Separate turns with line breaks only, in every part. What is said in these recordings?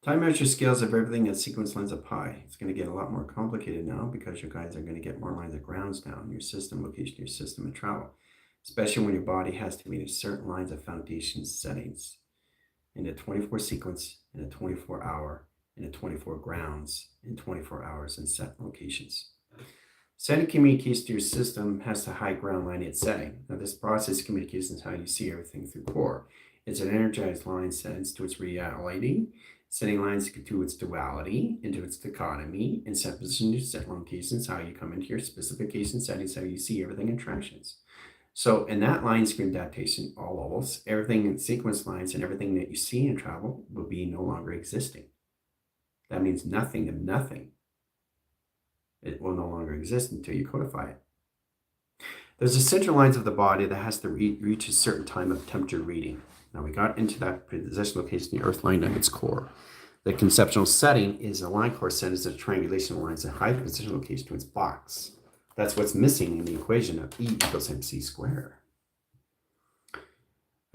Time measure scales of everything at sequence lines of pi. It's going to get a lot more complicated now because you guys are going to get more lines of grounds now in your system location, your system of travel, especially when your body has to meet certain lines of foundation settings in a 24 sequence, in a 24 hour, in a 24 grounds, in 24 hours in set locations. Setting communication to your system has to high ground line its setting. Now, this process of communication is how you see everything through core. It's an energized line sends to its reality, setting lines to its duality, into its dichotomy, and set position to set locations, how you come into your specification settings, how you see everything in tractions. So in that line screen adaptation, all levels, everything in sequence lines and everything that you see in travel will be no longer existing. That means nothing of nothing. It will no longer exist until you codify it. There's essential lines of the body that has to reach a certain time of temperature reading. Now we got into that position location, the earth line at its core. The conceptual setting is a line core set is a triangulation of lines at high position location to its box. That's what's missing in the equation of E equals mc squared.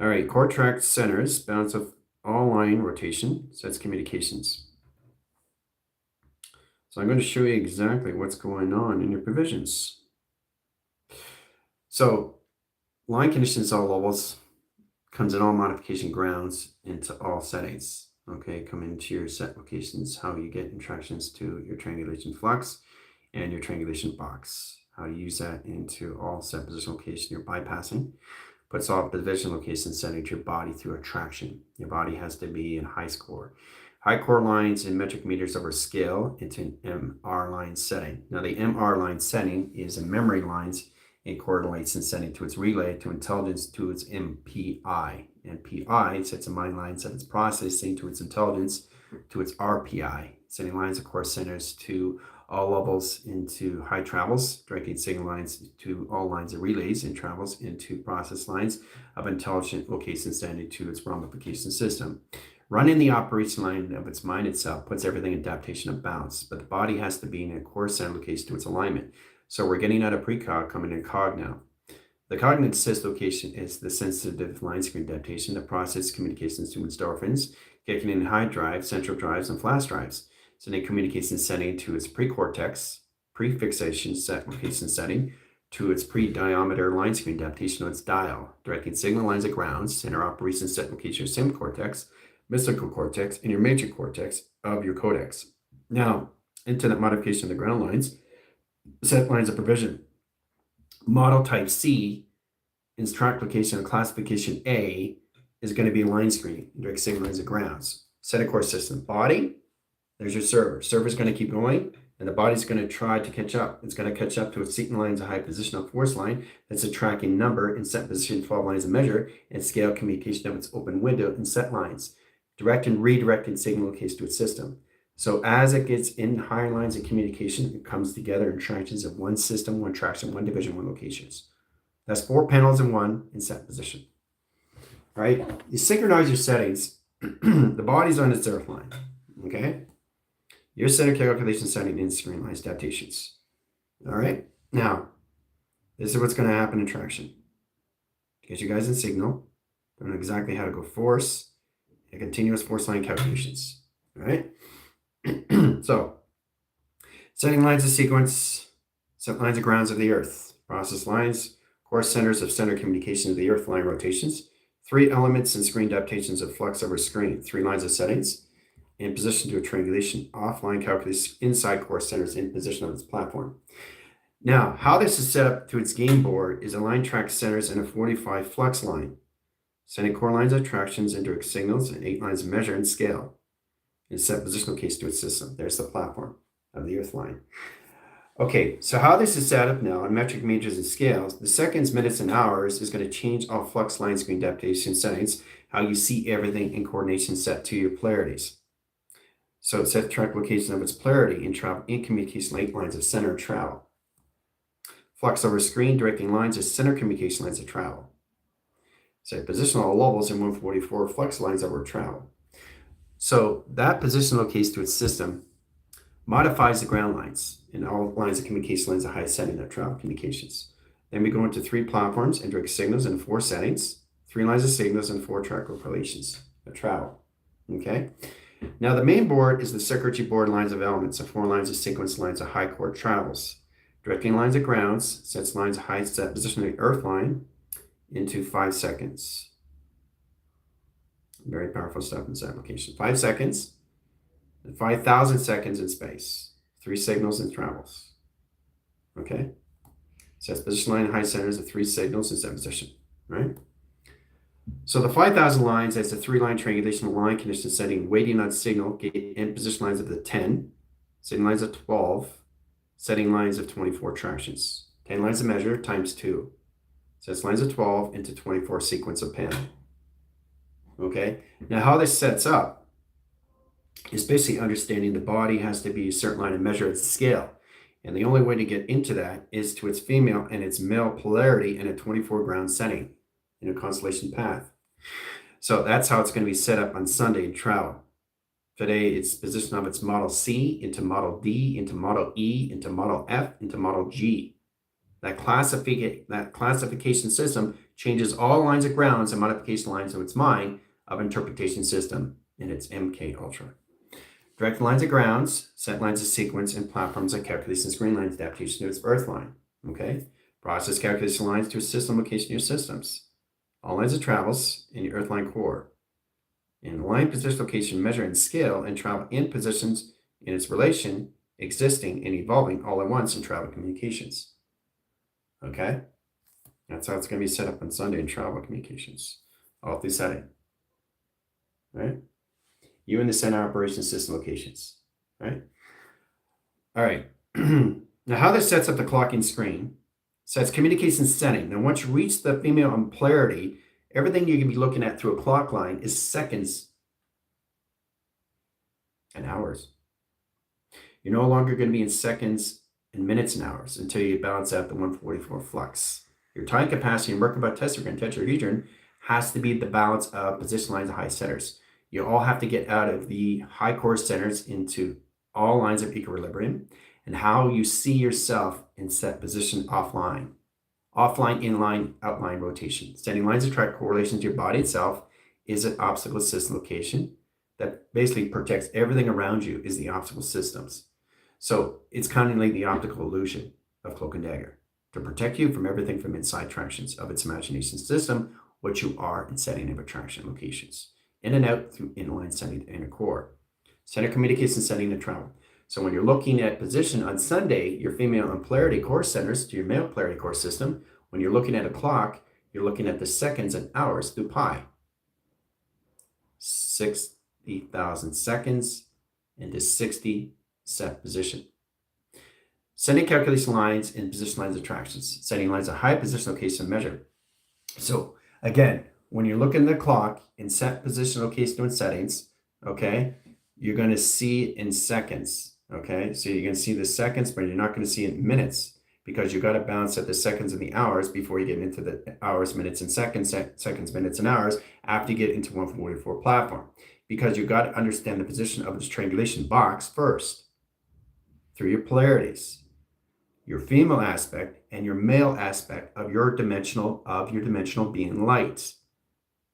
All right, core track centers, balance of all line rotation, sets communications. So I'm going to show you exactly what's going on in your provisions. So line conditions all levels comes in all modification grounds into all settings. Okay, come into your set locations, how you get interactions to your triangulation flux and your triangulation box. How to use that into all set position location you're bypassing. Puts all position location setting to your body through attraction. Your body has to be in high score. High core lines in metric meters over scale into an MR line setting. Now the MR line setting is a memory lines and correlates and setting to its relay to intelligence to its MPI. And PI sets a mind lines of its processing to its intelligence to its RPI. Setting lines of course centers to all levels into high travels, directing signal lines to all lines of relays and travels into process lines of intelligent location setting to its ramification system. Running the operation line of its mind itself puts everything in adaptation of bounce, but the body has to be in a core center location to its alignment. So we're getting out of precog, coming in cog now. The cognitive sys location is the sensitive line screen adaptation that processes communications to endorphins, kicking in high drives, central drives, and flash drives. Sending communication setting to its precortex, prefixation set location setting, to its pre-diameter line screen adaptation of its dial, directing signal lines of grounds, center operation set location of semcortex, mystical cortex, and your major cortex of your codex. Now, into that modification of the ground lines, set lines of provision. Model type C in track location of classification A is going to be line screen, direct signal lines of grounds. Set of core system. Body, there's your server. Server's going to keep going, and the body's going to try to catch up. It's going to catch up to its signal lines of high positional force line. That's a tracking number in set position 12 lines of measure and scale communication of its open window and set lines. Direct and redirected signal location to its system. So as it gets in higher lines of communication, it comes together in tractions of one system, one traction, one division, one locations. That's 4 panels in one in set position. All right? You synchronize your settings. The body's on its earth line. Okay? Your center calculation setting in screen lines adaptations. All right? Now, this is what's going to happen in traction. Get you guys in signal. Don't know exactly how to go force and continuous force line calculations. All right? So, setting lines of sequence, set lines of grounds of the earth, process lines, core centers of center communication of the earth line rotations, 3 elements and screen adaptations of flux over screen, 3 lines of settings, in position to a triangulation, offline calculus inside core centers in position of its platform. Now, how this is set up to its game board is a line track centers and a 45 flux line, sending core lines of tractions into signals and 8 lines of measure and scale. And set positional case to its system. There's the platform of the earth line. Okay, so how this is set up now in metric meters and scales, the seconds, minutes, and hours is going to change all flux line screen adaptation settings, how you see everything in coordination set to your polarities. So it's set track location of its polarity in travel in communication 8 lines of center of travel. Flux over screen directing lines is center communication lines of travel. Set positional levels in 144 flux lines over travel. So that position locates to its system modifies the ground lines and all lines of communication lines of high setting of travel communications. Then we go into 3 platforms and direct signals and 4 settings, 3 lines of signals and 4 track relations of travel. Okay. Now, the main board is the circuitry board lines of elements, the 4 lines of sequence lines of high core travels. Directing lines of grounds sets lines of high set position of the earth line into 5 seconds. Very powerful stuff in this application. 5 seconds, 5,000 seconds in space. 3 signals and travels. Okay? Sets position line and high centers of 3 signals in set position. Right? So the 5,000 lines has the 3-line triangulation line condition setting waiting on signal gate and position lines of the 10, setting lines of 12, setting lines of 24 tractions. 10 lines of measure times 2. Sets lines of 12 into 24 sequence of panel. Okay? Now how this sets up is basically understanding the body has to be a certain line of measure at scale. And the only way to get into that is to its female and its male polarity in a 24 ground setting in a constellation path. So that's how it's going to be set up on Sunday in travel. Today, it's position of its model C into model D, into model E, into model F, into model G. That classification system changes all lines of grounds and modification lines of its mind of interpretation system in its MK Ultra. Direct lines of grounds, set lines of sequence, and platforms that calculation screen lines adaptation to its earth line. Okay? Process calculation lines to a system location in your systems. All lines of travels in your earth line core. In line position location measure and scale and travel in positions in its relation, existing and evolving all at once in travel communications. Okay? That's how it's going to be set up on Sunday in travel communications. All through setting. Right? You and the center operation system locations. Right? All right. Now how this sets up the clocking screen. Sets communication setting. Now once you reach the female on polarity, everything you can be looking at through a clock line is seconds and hours. You're no longer going to be in seconds and minutes and hours until you balance out the 144 flux. Your time capacity in Merkaba tetrahedron has to be the balance of position lines of high centers. You all have to get out of the high core centers into all lines of equilibrium and how you see yourself in set position offline. Offline, inline, outline rotation. Setting lines of track correlation to your body itself is an obstacle system location that basically protects everything around you is the obstacle systems. So it's kind of like the optical illusion of Cloak and Dagger to protect you from everything from inside tractions of its imagination system, what you are in setting of attraction locations. In and out through inline setting to inner core. Center communication setting and travel. So when you're looking at position on Sunday, your female and polarity core centers to your male polarity core system, when you're looking at a clock, you're looking at the seconds and hours through pi. 60,000 seconds into 60 set position. Setting calculation lines and position lines of tractions. Setting lines of high position location measure. So again, when you're looking at the clock in set position location and settings, okay, you're going to see it in seconds. Okay, so you're going to see the seconds, but you're not going to see it in minutes because you've got to balance at the seconds and the hours before you get into the hours, minutes, and seconds, minutes, and hours after you get into 144 platform. Because you've got to understand the position of this triangulation box first through your polarities, your female aspect, and your male aspect of your dimensional being light.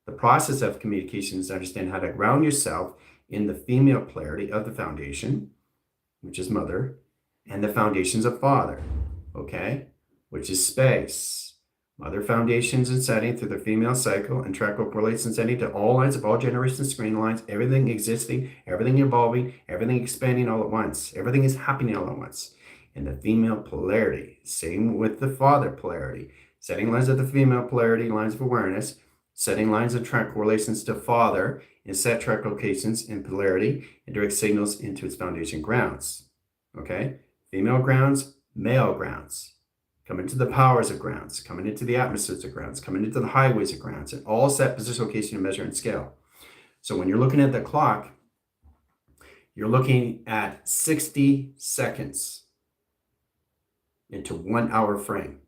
The process of communication is to understand how to ground yourself in the female polarity of the foundation, which is mother, and the foundations of father, okay, which is space. Mother foundations and setting through the female cycle and track correlates and setting to all lines of all generations, screen lines, everything existing, everything evolving, everything expanding all at once. Everything is happening all at once. And the female polarity, same with the father polarity, setting lines of the female polarity, lines of awareness, setting lines of track correlations to father and set track locations in polarity and direct signals into its foundation grounds. Okay? Female grounds, male grounds. Coming into the powers of grounds, coming into the atmospheres of grounds, coming into the highways of grounds, and all set position, location, and measure and scale. So when you're looking at the clock, you're looking at 60 seconds into 1 hour frame.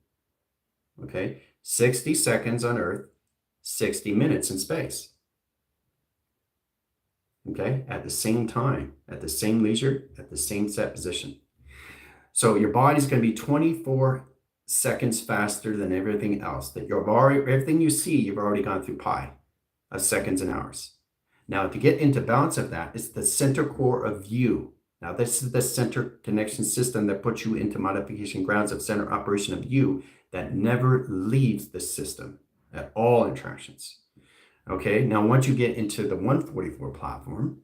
Okay? 60 seconds on Earth, 60 minutes in space. Okay? At the same time, at the same leisure, at the same set position. So your body's going to be 24 seconds faster than everything else. That everything you see, you've already gone through pi of seconds and hours. Now, to get into balance of that, it's the center core of you. Now, this is the center connection system that puts you into modification grounds of center operation of you that never leaves the system at all interactions. Okay, now once you get into the 144 platform,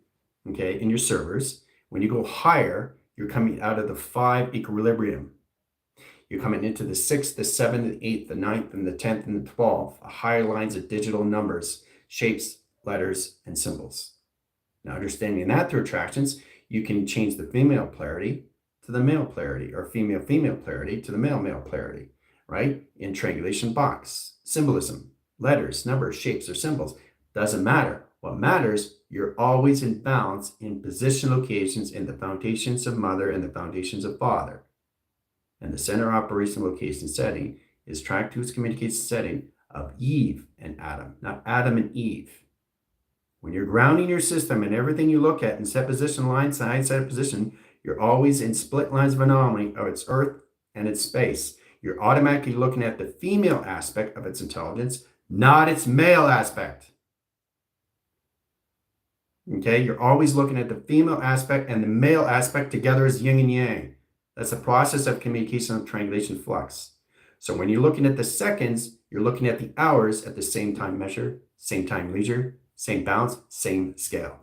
okay, in your servers, when you go higher, you're coming out of the 5 equilibrium. You're coming into the 6th, the 7th, the 8th, the 9th, and the 10th, and the 12th, higher lines of digital numbers, shapes, letters, and symbols. Now, understanding that through attractions, you can change the female polarity to the male polarity, or female polarity to the male polarity, right? In triangulation box, symbolism, letters, numbers, shapes, or symbols. Doesn't matter. What matters, you're always in balance in position locations in the foundations of mother and the foundations of father. And the center operation location setting is track 2's communication setting of Eve and Adam, not Adam and Eve. When you're grounding your system and everything you look at in set position line, side position, you're always in split lines of anomaly of its earth and its space. You're automatically looking at the female aspect of its intelligence, not its male aspect. Okay, you're always looking at the female aspect and the male aspect together as yin and yang. That's the process of communication of triangulation flux. So when you're looking at the seconds, you're looking at the hours at the same time measure, same time leisure, same balance, same scale.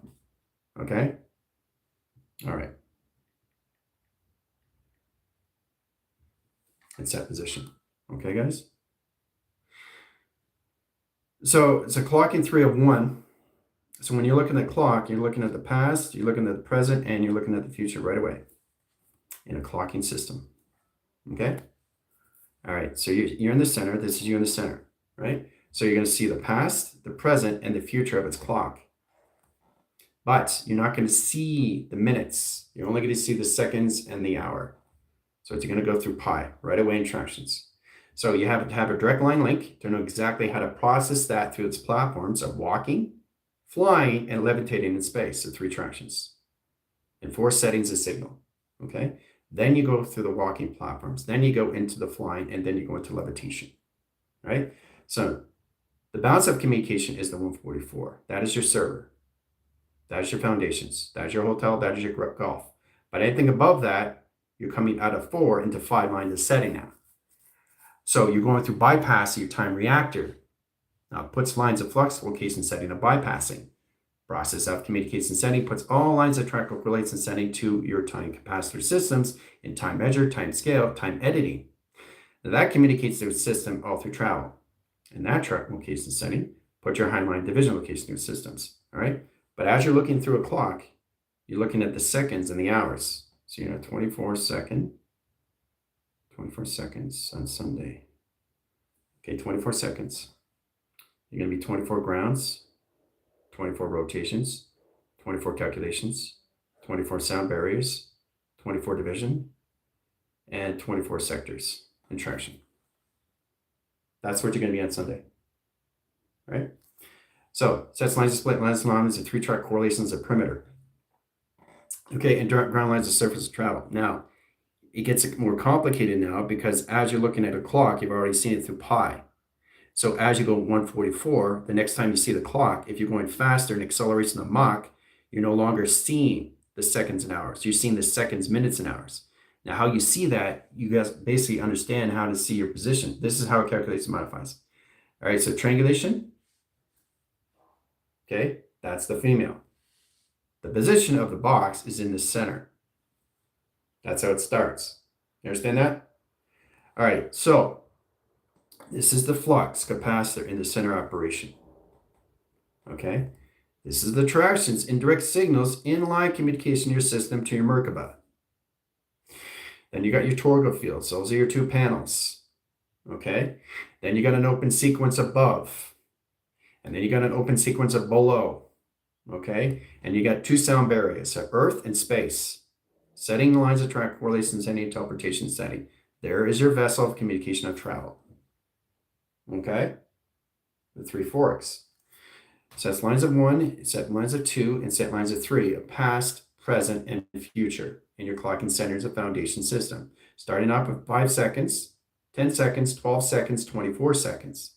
Okay? All right. And set position. Okay, guys? So it's a clocking 3 of 1. So when you're looking at the clock, you're looking at the past, you're looking at the present, and you're looking at the future right away in a clocking system. Okay? All right, so you're in the center. This is you in the center, right? So you're going to see the past, the present, and the future of its clock. But you're not going to see the minutes. You're only going to see the seconds and the hour. So it's going to go through pi, right away instructions. So you have to have a direct line link to know exactly how to process that through its platforms of walking, flying, and levitating in space, so 3 tractions. And 4 settings of signal, okay? Then you go through the walking platforms. Then you go into the flying, and then you go into levitation, right? So the balance of communication is the 144. That is your server. That is your foundations. That is your hotel. That is your golf. But anything above that, you're coming out of 4 into 5 lines of setting now. So you're going through bypass your time reactor. Now it puts lines of flux location setting of bypassing. Process of communication setting puts all lines of track correlates and setting to your time capacitor systems in time measure, time scale, time editing. Now that communicates to the system all through travel. And that track location setting, put your Heinlein division location through systems. All right. But as you're looking through a clock, you're looking at the seconds and the hours. So you're at 24 seconds on Sunday. Okay, 24 seconds. You're going to be 24 grounds, 24 rotations, 24 calculations, 24 sound barriers, 24 division, and 24 sectors in traction. That's what you're going to be on Sunday, right? So sets, lines, split lines, lines, and 3-track correlations of perimeter. Okay, and ground lines of surface of travel. Now, it gets more complicated now because as you're looking at a clock, you've already seen it through pi. So as you go 144, the next time you see the clock, if you're going faster and acceleration of Mach, you're no longer seeing the seconds and hours. You're seeing the seconds, minutes, and hours. Now, how you see that, you guys basically understand how to see your position. This is how it calculates and modifies. All right, so triangulation. Okay, that's the female. The position of the box is in the center. That's how it starts. You understand that? All right, so this is the flux capacitor in the center operation. Okay, this is the tractions, indirect signals, inline communication in your system to your Merkaba. Then you got your Torgo fields. Those are your 2 panels. Okay, then you got an open sequence above. And then you got an open sequence of below. Okay, and you got 2 sound barriers, so Earth and space. Setting the lines of track correlations and interpretation setting. There is your vessel of communication of travel. Okay, the 3 forks. Sets lines of 1, set lines of 2, and set lines of 3 of past, present, and future in your clocking centers of foundation system. Starting off with 5 seconds, 10 seconds, 12 seconds, 24 seconds.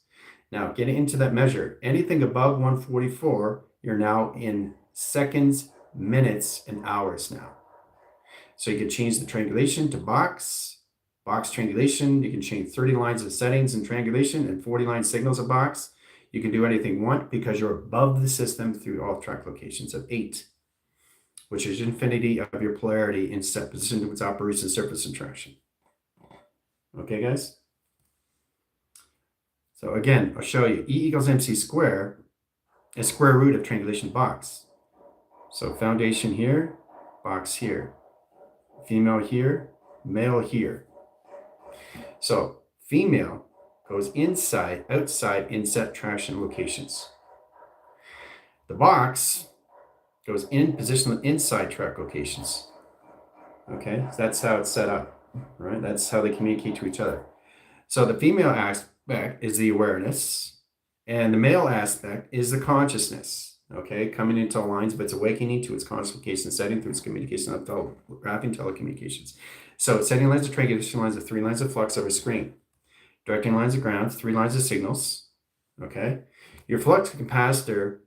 Now, getting into that measure, anything above 144 You're now in seconds, minutes, and hours now. So you can change the triangulation to box triangulation. You can change 30 lines of settings in triangulation and 40 line signals of box. You can do anything you want because you're above the system through all track locations of 8, which is infinity of your polarity in set position to its operation surface interaction. Okay, guys? So again, I'll show you. E equals mc squared is square root of triangulation box. So foundation here, box here. Female here, male here. So female goes inside, outside, inset traction locations. The box goes in position inside track locations. Okay, so that's how it's set up, right? That's how they communicate to each other. So the female aspect is the awareness, and the male aspect is the consciousness. Okay, coming into lines of its awakening to its conscious location setting through its communication of graphing telecommunications. So setting lines of triangulation lines of 3 lines of flux over screen. Directing lines of ground, 3 lines of signals. Okay, your flux capacitor,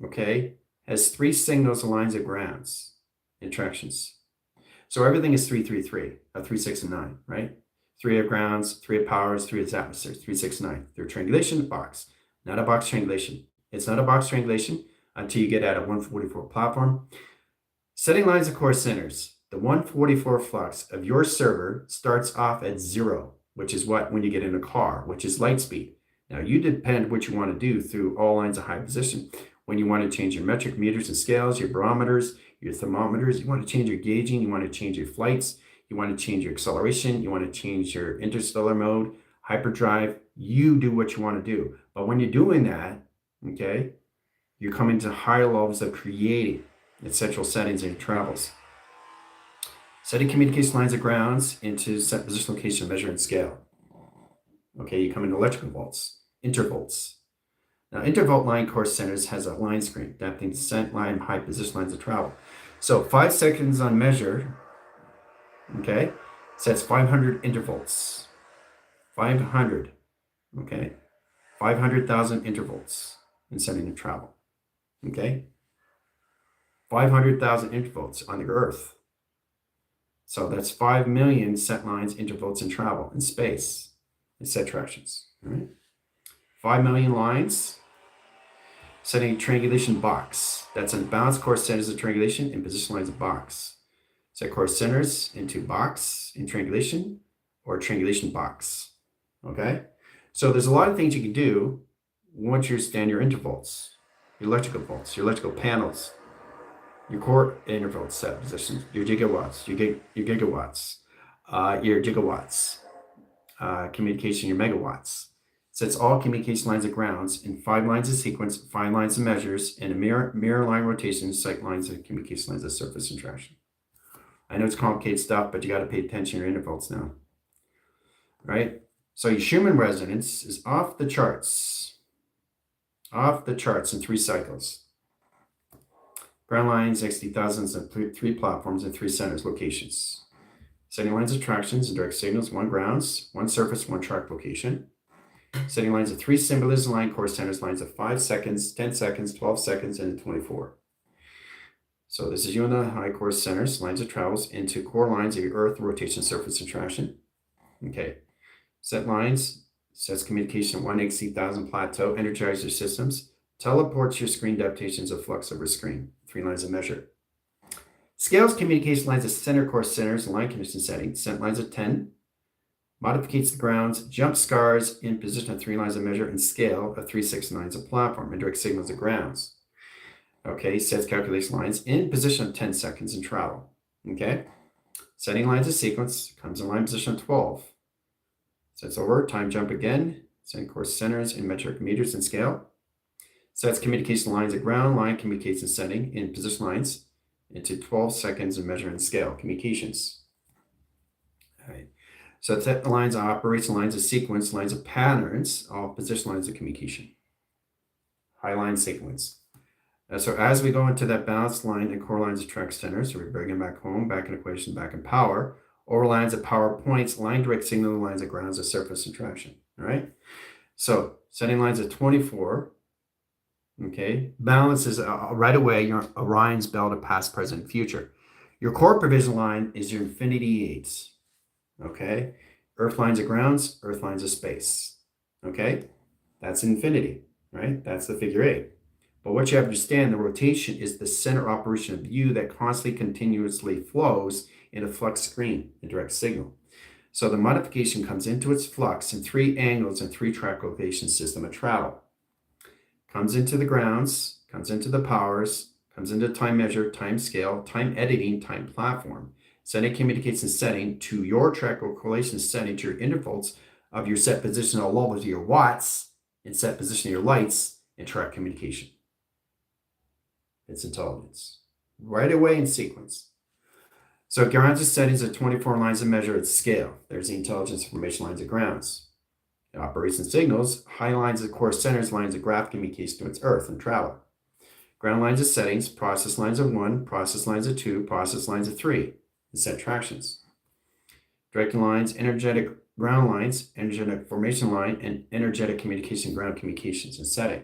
okay, has 3 signals and lines of grounds, interactions. So everything is 3, 3, 3, 3, 6, and 9, right? 3 of grounds, 3 of powers, 3 of atmospheres, 3, 6, 9. They're triangulation box, not a box triangulation. It's not a box triangulation until you get at a 144 platform. Setting lines of core centers. The 144 flux of your server starts off at 0, which is what when you get in a car, which is light speed. Now you depend what you want to do through all lines of high position. When you want to change your metric meters and scales, your barometers, your thermometers, you want to change your gauging, you want to change your flights, you want to change your acceleration, you want to change your interstellar mode, hyperdrive, you do what you want to do. But when you're doing that, okay, you're coming to higher levels of creating essential settings in your travels. Setting communication lines of grounds into set position, location, measure, and scale. Okay, you come into electrical volts, intervolts. Now, intervolt line core centers has a line screen, adapting descent line, high position lines of travel. So 5 seconds on measure, okay, sets 500 intervolts. 500, okay, 500,000 intervolts in setting of travel, okay? 500,000 intervolts on the Earth. So that's 5 million set lines, intervolts in travel in space in set tractions, all right? 5 million lines, setting triangulation box. That's in balanced core centers of triangulation and position lines of box. Set core centers into box in triangulation or triangulation box, okay? So there's a lot of things you can do once you understand your intervolts, your electrical volts, your electrical panels, your core interval set positions, your gigawatts, your gigawatts, your gigawatts, communication, your megawatts. Sets all communication lines of grounds in 5 lines of sequence, 5 lines of measures, and a mirror line rotation, sight lines of communication lines of surface interaction. I know it's complicated stuff, but you got to pay attention to your intervals now, right? So your Schumann resonance is off the charts in 3 cycles. Ground lines, XT thousands, and 3 platforms and 3 centers locations. Setting lines of tractions and direct signals, 1 grounds, 1 surface, 1 track location. Setting lines of 3 symbolism line core centers, lines of 5 seconds, 10 seconds, 12 seconds, and 24. So this is you in the high core centers, lines of travels into core lines of your Earth rotation surface interaction. Okay. Set lines, sets communication 1 XC 1000 plateau, energize your systems, teleports your screen adaptations of flux over screen, 3 lines of measure. Scales communication lines of center core centers, line condition setting, sent lines of 10, modificates the grounds, jump scars in position of 3 lines of measure, and scale of 3, 6 lines of platform, and direct signals of grounds. Okay, sets calculation lines in position of 10 seconds and travel. Okay, setting lines of sequence, comes in line position of 12. Sets over, time jump again, setting course centers in metric meters and scale. Sets communication lines of ground, line communication setting in position lines into 12 seconds and measure and scale communications. All right. So set the lines of operation, lines of sequence, lines of patterns, all position lines of communication. High line sequence. So as we go into that balanced line and core lines of track centers, so we bring them back home, back in equation, back in power, over lines of power points, line direct signal, lines of grounds of surface interaction. All right. So setting lines of 24, Okay, balance is right away your Orion's belt of past, present, future. Your core provision line is your infinity eights. Okay, Earth lines of grounds, Earth lines of space. Okay, that's infinity, right? That's the figure eight. But what you have to understand, the rotation is the center operation of U that constantly continuously flows in a flux screen, a direct signal. So the modification comes into its flux in three angles and three track rotation system of travel. Comes into the grounds, comes into the powers, comes into time measure, time scale, time editing, time platform. Setting communicates and setting to your track correlation setting to your intervals of your set position all over to your watts and set position of your lights and track communication. It's intelligence. Right away in sequence. So grounds settings are 24 lines of measure at scale. There's the intelligence information lines of grounds. It operates in signals, high lines of core centers, lines of graph communication to its earth and travel. Ground lines of settings, process lines of 1, process lines of 2, process lines of 3, and set tractions. Directing lines, energetic ground lines, energetic formation line, and energetic communication ground communications and setting.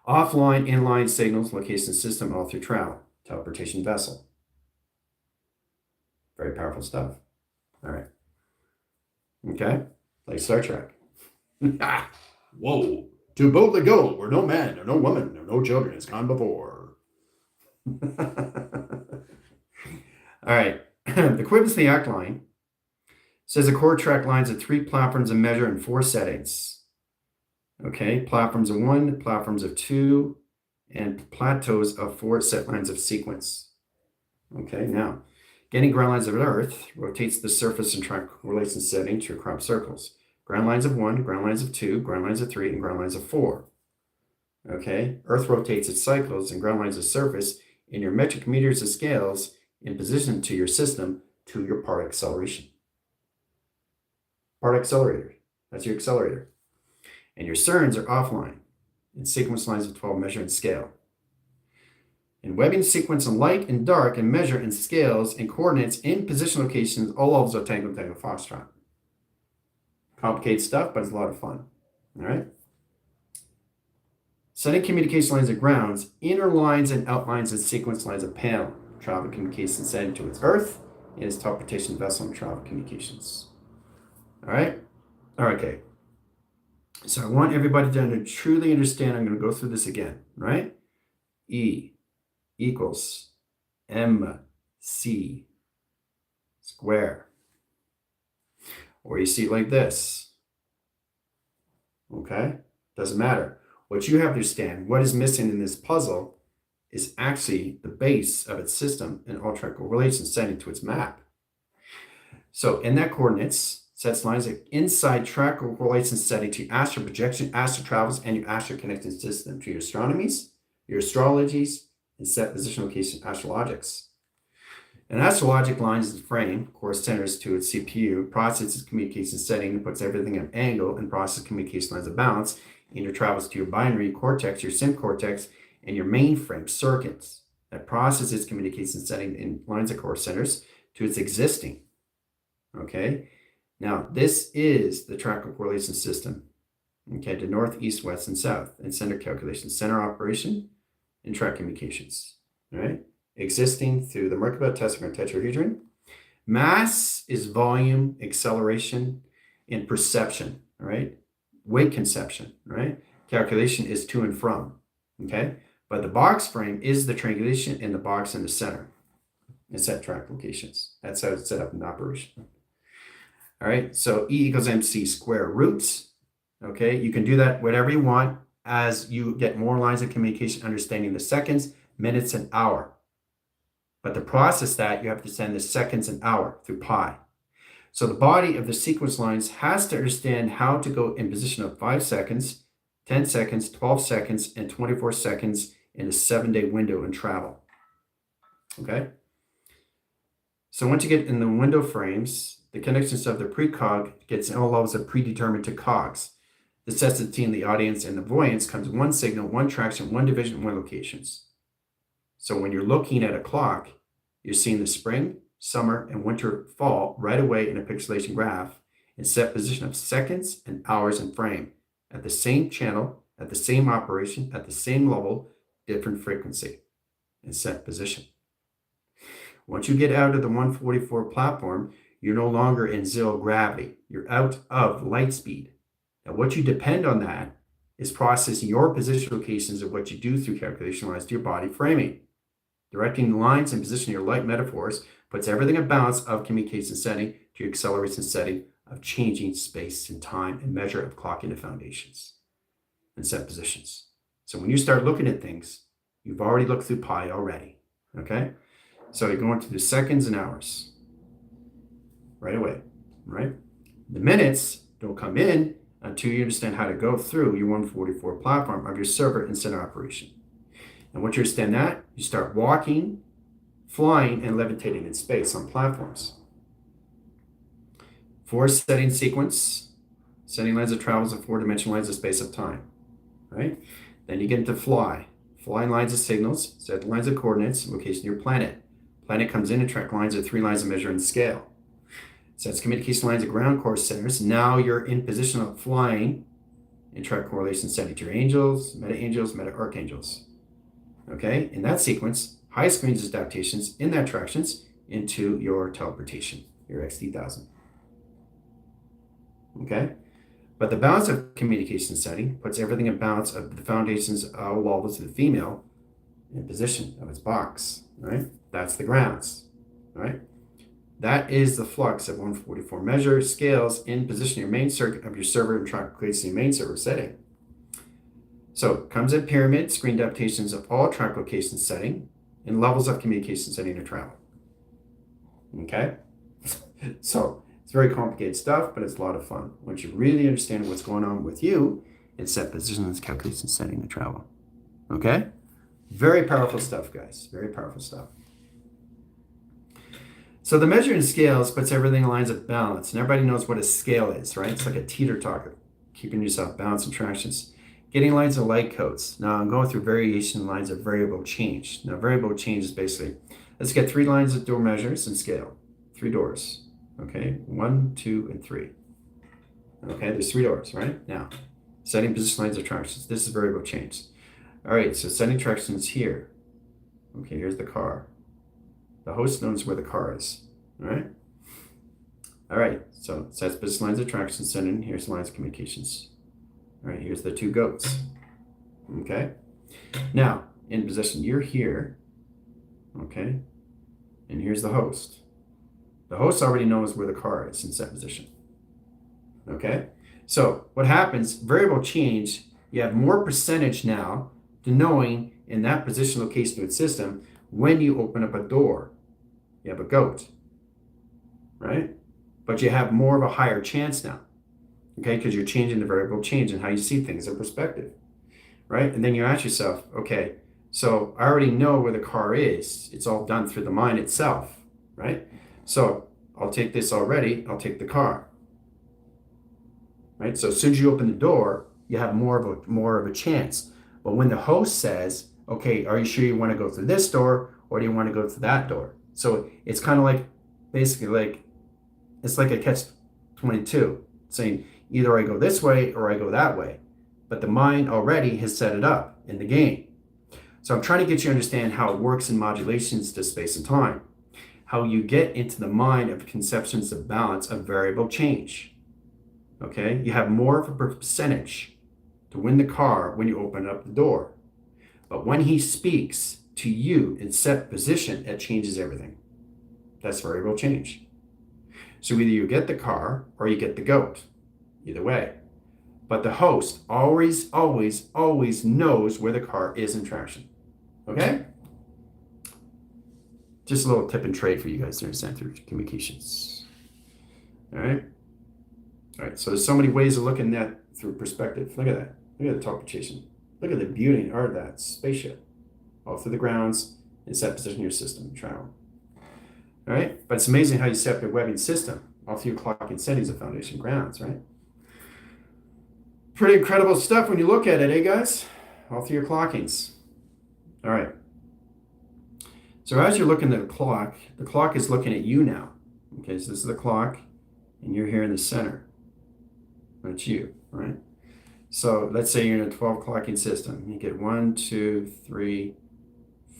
Offline, inline signals, location system, all through travel. Teleportation vessel. Very powerful stuff. All right. Okay. Like Star Trek. Whoa. To boldly go where no man or no woman or no children has gone before. All right. The equivalence of the act line says a core track lines of 3 platforms of measure and 4 settings. Okay. Platforms of 1, platforms of 2, and plateaus of 4 set lines of sequence. Okay. Now, getting ground lines of Earth rotates the surface and track relation setting to your crop circles. Ground lines of 1, ground lines of 2, ground lines of 3, and ground lines of 4. Okay, Earth rotates its cycles and ground lines of surface in your metric meters of scales in position to your system to your part acceleration. Part accelerator, that's your accelerator. And your cerns are offline in sequence lines of 12 measure and scale. In webbing sequence and light and dark and measure and scales and coordinates in position locations, all levels are tango, tango, foxtrot. Complicated stuff, but it's a lot of fun. All right. Setting communication lines of grounds, inner lines and outlines and sequence lines of panel. Travel communication setting to its Earth and its teleportation vessel and travel communications. All right. Okay. So I want everybody to truly understand. I'm going to go through this again. Right. E equals MC square. Or you see it like this. Okay? Doesn't matter. What you have to understand, what is missing in this puzzle is actually the base of its system and all track correlations setting to its map. So in that coordinates, sets lines inside track correlations setting to your astral projection, astral travels, and your astral connecting system to your astronomies, your astrologies, and set position location astrologics. An astrologic line is the frame, core centers to its CPU, processes communication setting, and puts everything at angle, and process communication lines of balance, and your travels to your binary cortex, your sim cortex, and your mainframe circuits. That processes communication setting in lines of core centers to its existing. Okay? Now, this is the track correlation system. Okay, to north, east, west, and south, and center calculation, center operation, and track communications. All right? Existing through the Merkaba tesseract tetrahedron. Mass is volume, acceleration, and perception, all right? Weight conception, right? Calculation is to and from, okay? But the box frame is the triangulation and the box in the center. And set track locations. That's how it's set up in operation. All right, so E equals MC square roots, okay? You can do that whatever you want as you get more lines of communication, understanding the seconds, minutes, and hour. But to process that, you have to send the seconds and hour through pi. So the body of the sequence lines has to understand how to go in position of 5 seconds, 10 seconds, 12 seconds, and 24 seconds in a 7-day window and travel. Okay? So once you get in the window frames, the connections of the precog gets all levels of predetermined to cogs. The sensitivity in the audience and the voyance comes one signal, one traction, one division, one locations. So when you're looking at a clock, you're seeing the spring, summer, and winter fall right away in a pixelation graph in set position of seconds and hours and frame at the same channel, at the same operation, at the same level, different frequency, and set position. Once you get out of the 144 platform, you're no longer in zero gravity. You're out of light speed. Now, what you depend on that is processing your position locations of what you do through calculation lines to your body framing. Directing the lines and position your light metaphors puts everything in balance of communication setting to your acceleration setting of changing space and time and measure of clocking the foundations and set positions. So when you start looking at things, you've already looked through pi already, okay? So you're going to the seconds and hours right away, right? The minutes don't come in until you understand how to go through your 144 platform of your server and center operation. And once you understand that, you start walking, flying, and levitating in space on platforms. 4 setting sequence, setting lines of travels of 4-dimensional lines of space of time, right? Then you get into fly. Flying lines of signals, set lines of coordinates, location of your planet. Planet comes in and track lines of 3 lines of measure and scale. Sets communication lines of ground course centers. Now you're in position of flying and track correlation setting to your angels, meta archangels. Okay, in that sequence, high screens adaptations in that tractions into your teleportation, your XD1000. Okay, but the balance of communication setting puts everything in balance of the foundations of levels of the female in position of its box, right? That's the grounds, right? That is the flux of 144 measure scales in position your main circuit of your server and track location main server setting. So it comes in pyramid, screen adaptations of all track location setting and levels of communication setting or travel. Okay? So it's very complicated stuff, but it's a lot of fun. Once you really understand what's going on with you, it's set positions, calculation setting, and travel. Okay? Very powerful stuff, guys. Very powerful stuff. So the measuring scales puts everything in lines of balance, and everybody knows what a scale is, right? It's like a teeter-totter, keeping yourself balanced in tractions. Getting lines of light codes. Now I'm going through variation lines of variable change. Now variable change is basically, let's get 3 lines of door measures and scale. 3 doors, okay? 1, 2, and 3. Okay, there's 3 doors, right? Now, setting position lines of tractions. This is variable change. All right, so setting tractions here. Okay, here's the car. The host knows where the car is, all right? All right, so sets position lines of tractions, setting, here's lines of communications. All right, here's the 2 goats, okay? Now, in position, you're here, okay? And here's the host. The host already knows where the car is in set position, okay? So what happens, variable change, you have more percentage now to knowing in that position, location, to its system, when you open up a door, you have a goat, right? But you have more of a higher chance now, okay? Because you're changing the variable change and how you see things in perspective, right? And then you ask yourself, okay, so I already know where the car is. It's all done through the mind itself, right? So I'll take this already, I'll take the car, right? So as soon as you open the door, you have more of a chance. But when the host says, okay, are you sure you want to go through this door or do you want to go through that door? So it's kind of like, basically like, it's like a catch-22, saying either I go this way or I go that way. But the mind already has set it up in the game. So I'm trying to get you to understand how it works in modulations to space and time, how you get into the mind of conceptions of balance of variable change. Okay, you have more of a percentage to win the car when you open up the door. But when he speaks to you in set position, it changes everything. That's variable change. So either you get the car or you get the goat, either way. But the host always knows where the car is in traction. Okay? Just a little tip and trade for you guys to understand through communications. All right? All right, so there's so many ways of looking at through perspective. Look at that. Look at the teleportation. Look at the beauty and art of that spaceship. All through the grounds and set position your system and travel. All right? But it's amazing how you set up your webbing system all through your clock and settings of foundation grounds, right? Pretty incredible stuff when you look at it, eh, guys? All through your clockings. All right. So as you're looking at the clock is looking at you now. Okay, so this is the clock, and you're here in the center. That's you, right? So let's say you're in a 12 clocking system. You get 1, 2, 3,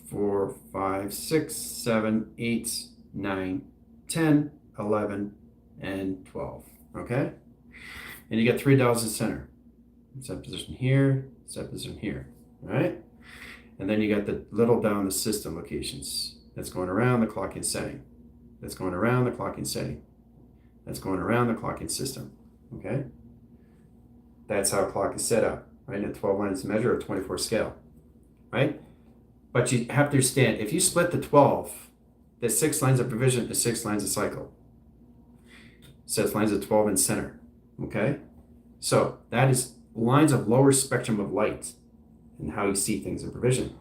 4, 5, 6, 7, 8, 9, 10, 11, and 12. Okay? And you get 3 dials in center. Set position here, set position here. All right? And then you got the little dial in the system locations. That's going around the clocking setting. That's going around the clocking setting. That's going around the clocking system. Okay? That's how a clock is set up, right? In a 12 lines to measure or 24 scale, right? But you have to understand, if you split the 12, there's 6 lines of provision is 6 lines of cycle. 6 lines of 12 in center, okay? So that is lines of lower spectrum of light and how you see things in provision.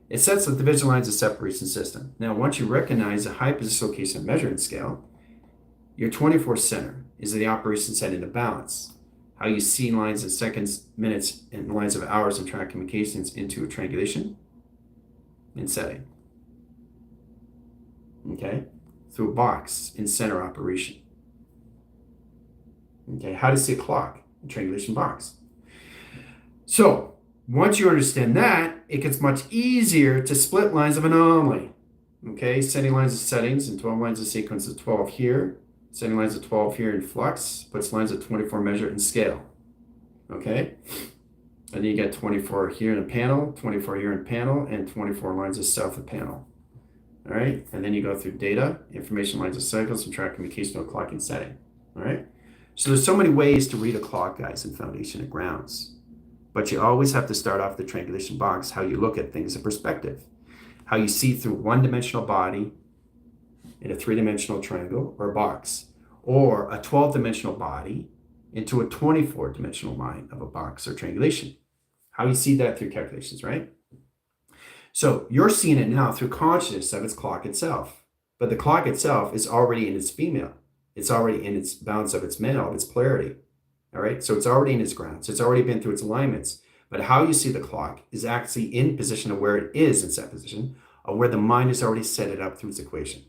It sets the division lines of separation system. Now, once you recognize the high position location of measuring scale, your 24 center is the operation setting of balance. How you see lines of seconds, minutes, and lines of hours and track communications into a triangulation and setting. Okay? Through a box in center operation. Okay, how to see a clock in triangulation box. So, once you understand that, it gets much easier to split lines of anomaly. Okay, setting lines of settings and 12 lines of sequence of 12 here. Setting lines of 12 here in flux, puts lines of 24 measure in scale. Okay? And then you get 24 here in a panel, 24 here in panel, and 24 lines of south of panel. All right? And then you go through data, information lines of cycles, and track communication of clocking setting. All right? So there's so many ways to read a clock, guys, in foundation and grounds. But you always have to start off the triangulation box, how you look at things in perspective. How you see through one-dimensional body in a 3-dimensional triangle or box, or a 12-dimensional body into a 24-dimensional line of a box or triangulation. How you see that through calculations, right? So you're seeing it now through consciousness of its clock itself. But the clock itself is already in its female. It's already in its balance of its male, of its polarity. All right? So it's already in its grounds. It's already been through its alignments. But how you see the clock is actually in position of where it is in set position, or where the mind has already set it up through its equation.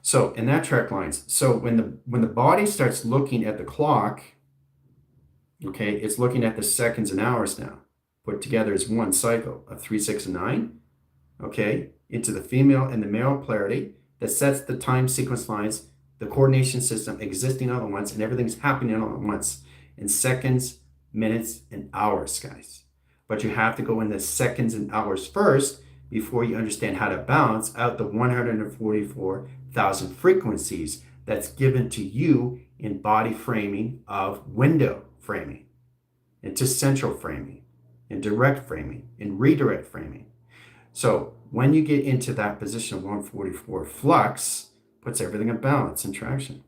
So in that track lines, so when the body starts looking at the clock, okay, it's looking at the seconds and hours now, put together as one cycle of 3, 6, and 9, okay, into the female and the male polarity that sets the time sequence lines, the coordination system existing all at once, and everything's happening all at once in seconds, minutes, and hours, guys. But you have to go in the seconds and hours first before you understand how to balance out the 144,000 frequencies that's given to you in body framing of window framing, into central framing, in direct framing, in redirect framing. So when you get into that position of 144 flux, puts everything in balance and traction.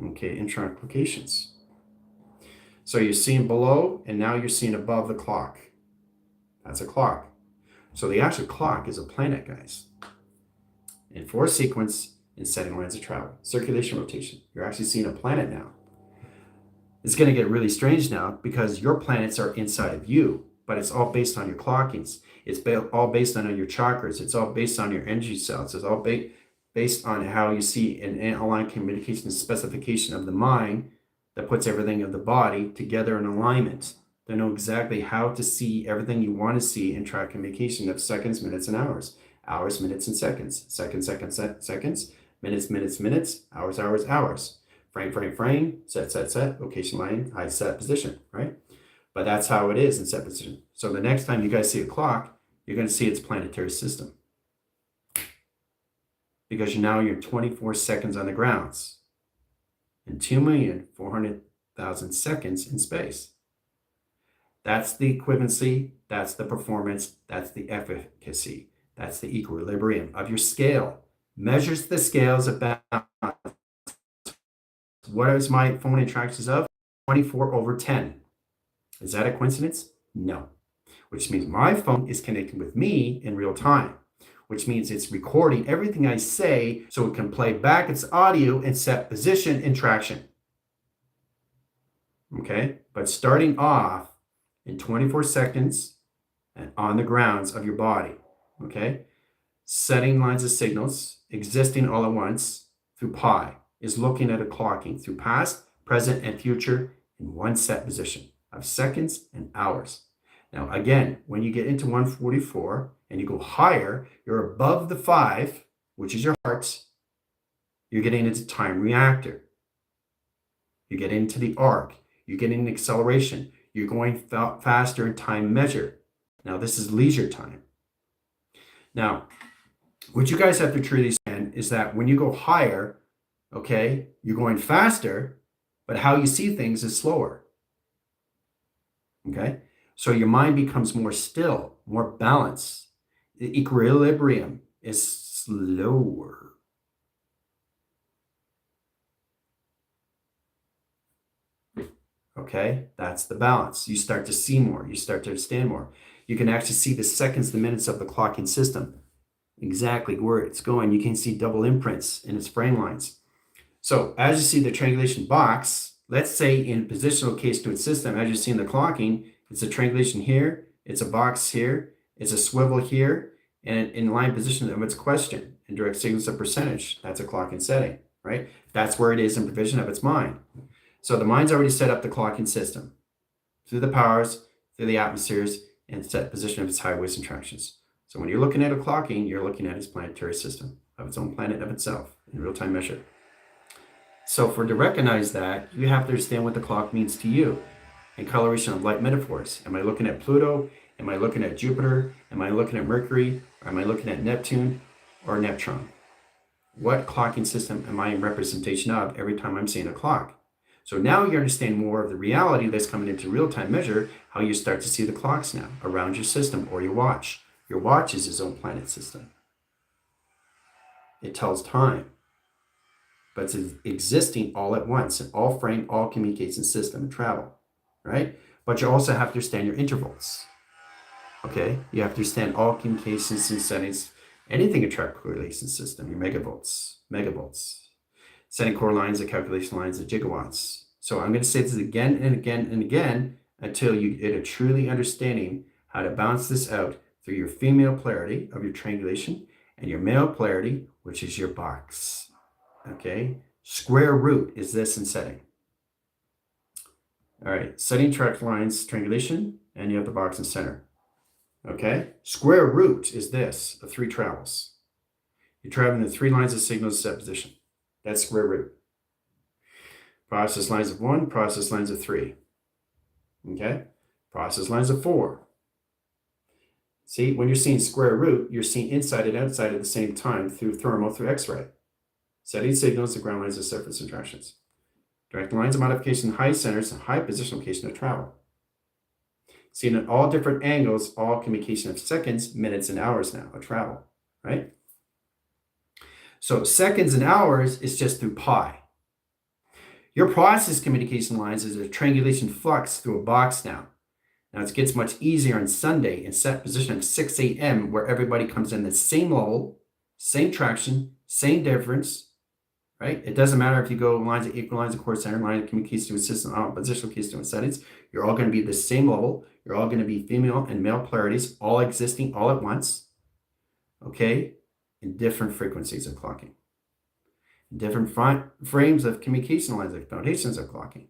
Okay, in track locations. So you're seeing below, and now you're seeing above the clock. That's a clock. So the actual clock is a planet, guys. In 4 sequence, in setting lines of travel. Circulation, rotation. You're actually seeing a planet now. It's going to get really strange now because your planets are inside of you, but it's all based on your clockings. It's all based on your chakras. It's all based on your energy cells. It's all based on how you see an aligned communication specification of the mind that puts everything of the body together in alignment. They know exactly how to see everything you want to see in track communication of seconds, minutes, and hours. Hours, minutes, and seconds. Seconds, seconds. Minutes, minutes, minutes. Hours, hours, hours. Frame, frame, frame. Set, set, set. Location, line, high, set, position, right? But that's how it is in set position. So the next time you guys see a clock, you're going to see its planetary system. Because now you're 24 seconds on the grounds and 2,400,000 seconds in space. That's the equivalency, that's the performance, that's the efficacy, that's the equilibrium of your scale. Measures the scales of balance. What is my phone in tractions of? 24/10. Is that a coincidence? No. Which means my phone is connecting with me in real time, which means it's recording everything I say so it can play back its audio and set position and traction. Okay? But starting off in 24 seconds and on the grounds of your body, okay? Setting lines of signals, existing all at once through pi, is looking at a clocking through past, present, and future in one set position of seconds and hours. Now, again, when you get into 144 and you go higher, you're above the 5, which is your heart. You're getting into time reactor. You get into the arc. You get into acceleration. You're going faster in time measure. Now, this is leisure time. Now, what you guys have to truly understand is that when you go higher, okay, you're going faster, but how you see things is slower. Okay? So your mind becomes more still, more balanced. The equilibrium is slower. Okay? That's the balance. You start to see more. You start to understand more. You can actually see the seconds, the minutes of the clocking system. Exactly where it's going. You can see double imprints in its frame lines. So as you see the triangulation box, let's say in positional case to its system, as you see in the clocking, it's a triangulation here, it's a box here, it's a swivel here, and in line position of its question, and direct signals of percentage. That's a clocking setting, right? That's where it is in provision of its mind. So the mind's already set up the clocking system through the powers, through the atmospheres, and set position of its highways and tractions. So when you're looking at a clocking, you're looking at its planetary system of its own planet of itself in real-time measure. So to recognize that, you have to understand what the clock means to you and coloration of light metaphors. Am I looking at Pluto? Am I looking at Jupiter? Am I looking at Mercury? Or am I looking at Neptune or Neptron? What clocking system am I in representation of every time I'm seeing a clock? So now you understand more of the reality that's coming into real-time measure, how you start to see the clocks now around your system or your watch. Your watch is its own planet system. It tells time, but it's existing all at once in all frame, all communication system and travel, right? But you also have to understand your intervals, okay? You have to understand all communications and settings, anything a track correlation system, your megavolts, setting core lines, the calculation lines, the gigawatts. So I'm going to say this again and again and again until you get a truly understanding how to balance this out through your female polarity of your triangulation and your male polarity, which is your box. Okay, square root is this in setting. All right, setting track lines, triangulation, and you have the box in center. Okay, square root is this, the 3 travels. You're traveling the 3 lines of signals set position. That's square root. Process lines of 1, process lines of 3. Okay, process lines of 4. See, when you're seeing square root, you're seeing inside and outside at the same time through thermal, through X-ray. Setting signals, the ground lines of surface interactions. Direct lines of modification, high centers, and high position location of travel. Seen at all different angles, all communication of seconds, minutes, and hours now of travel, right? So seconds and hours is just through pi. Your process communication lines is a triangulation flux through a box now. Now it gets much easier on Sunday in set position of 6 a.m. where everybody comes in the same level, same traction, same difference, right? It doesn't matter if you go lines of equal, lines of core center, line of communication system, positional keystone settings. You're all going to be the same level. You're all going to be female and male polarities, all existing all at once, okay? In different frequencies of clocking. Different frames of communication lines, like foundations of clocking.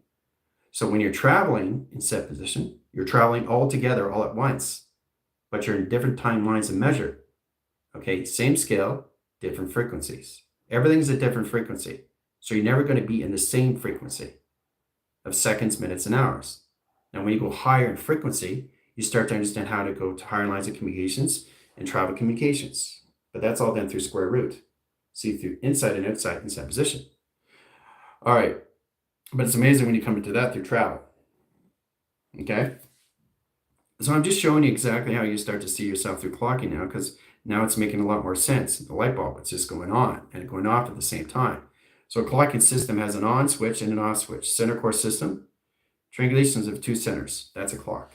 So when you're traveling in set position, you're traveling all together all at once, but you're in different timelines of measure. Okay, same scale, different frequencies. Everything's a different frequency. So you're never going to be in the same frequency of seconds, minutes, and hours. Now, when you go higher in frequency, you start to understand how to go to higher lines of communications and travel communications. But that's all done through square root. See, through inside and outside in set position. All right. But it's amazing when you come into that through travel. Okay? So I'm just showing you exactly how you start to see yourself through clocking now, because now it's making a lot more sense. The light bulb, it's just going on and going off at the same time. So a clocking system has an on switch and an off switch. Center core system, triangulations of 2 centers. That's a clock.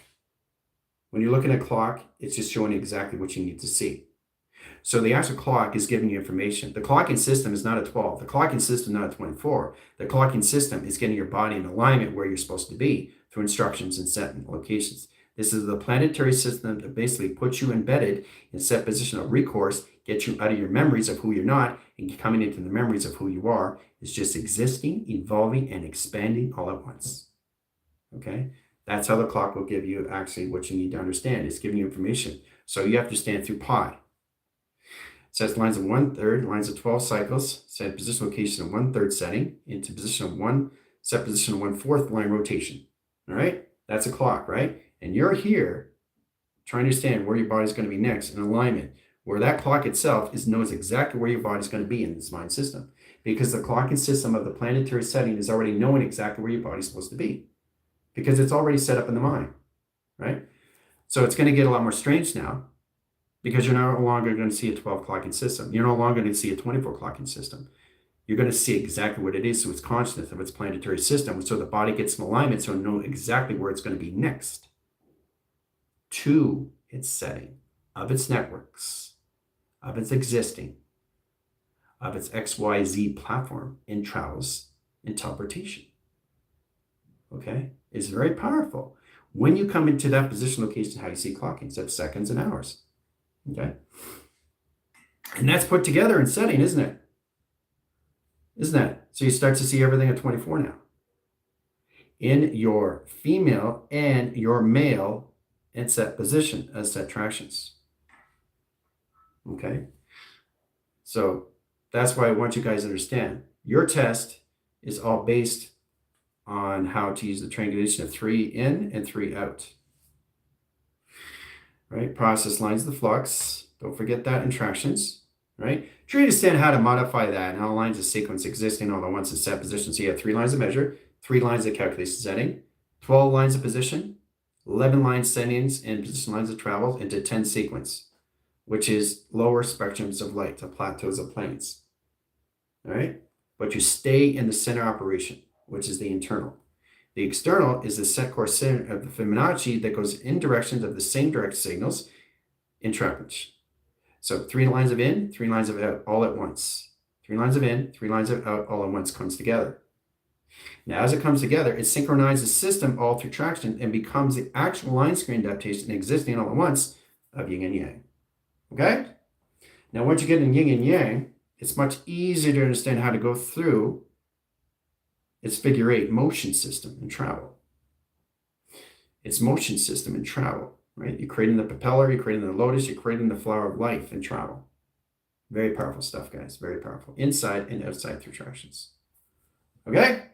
When you're looking at a clock, it's just showing you exactly what you need to see. So the actual clock is giving you information. The clocking system is not a 12. The clocking system is not a 24. The clocking system is getting your body in alignment where you're supposed to be through instructions and set locations. This is the planetary system that basically puts you embedded in set position of recourse, gets you out of your memories of who you're not, and coming into the memories of who you are. Is just existing, evolving, and expanding all at once. Okay, that's how the clock will give you actually what you need to understand. It's giving you information. So you have to stand through pi. It says lines of 1/3, lines of 12 cycles, set position location of 1/3 setting into position of 1, set position of 1/4 line rotation. All right, that's a clock, right? And you're here trying to understand where your body's going to be next in alignment, where that clock itself knows exactly where your body's going to be in this mind system, because the clocking system of the planetary setting is already knowing exactly where your body's supposed to be, because it's already set up in the mind, right? So it's going to get a lot more strange now, because you're no longer going to see a 12 clocking system. You're no longer going to see a 24 clocking system. You're going to see exactly what it is, so it's consciousness of its planetary system, so the body gets in alignment, so it'll know exactly where it's going to be next to its setting, of its networks, of its existing, of its XYZ platform in travels and teleportation. Okay? It's very powerful. When you come into that position location, how you see clockings of seconds and hours. Okay? And that's put together in setting, isn't it? Isn't that? So you start to see everything at 24 now. In your female and your male and set position as set tractions. Okay? So that's why I want you guys to understand. Your test is all based on how to use the triangulation of 3 in and 3 out. Right? Process lines of the flux. Don't forget that in tractions. Right? Try to understand how to modify that and how lines of sequence existing all at once in set position. So you have 3 lines of measure, 3 lines of calculation setting, 12 lines of position, 11 line settings and position lines of travel into 10 sequence, which is lower spectrums of light, the plateaus of planes. All right? But you stay in the center operation, which is the internal. The external is the set course center of the Fibonacci that goes in directions of the same direct signals in trappage. So 3 lines of in, 3 lines of out, all at once. 3 lines of in, 3 lines of out, all at once comes together. Now, as it comes together, it synchronizes the system all through traction and becomes the actual line screen adaptation existing all at once of yin and yang. Okay? Now, once you get in yin and yang, it's much easier to understand how to go through its figure 8 motion system and travel. Its motion system and travel, right? You're creating the propeller, you're creating the lotus, you're creating the flower of life and travel. Very powerful stuff, guys. Very powerful. Inside and outside through tractions. Okay?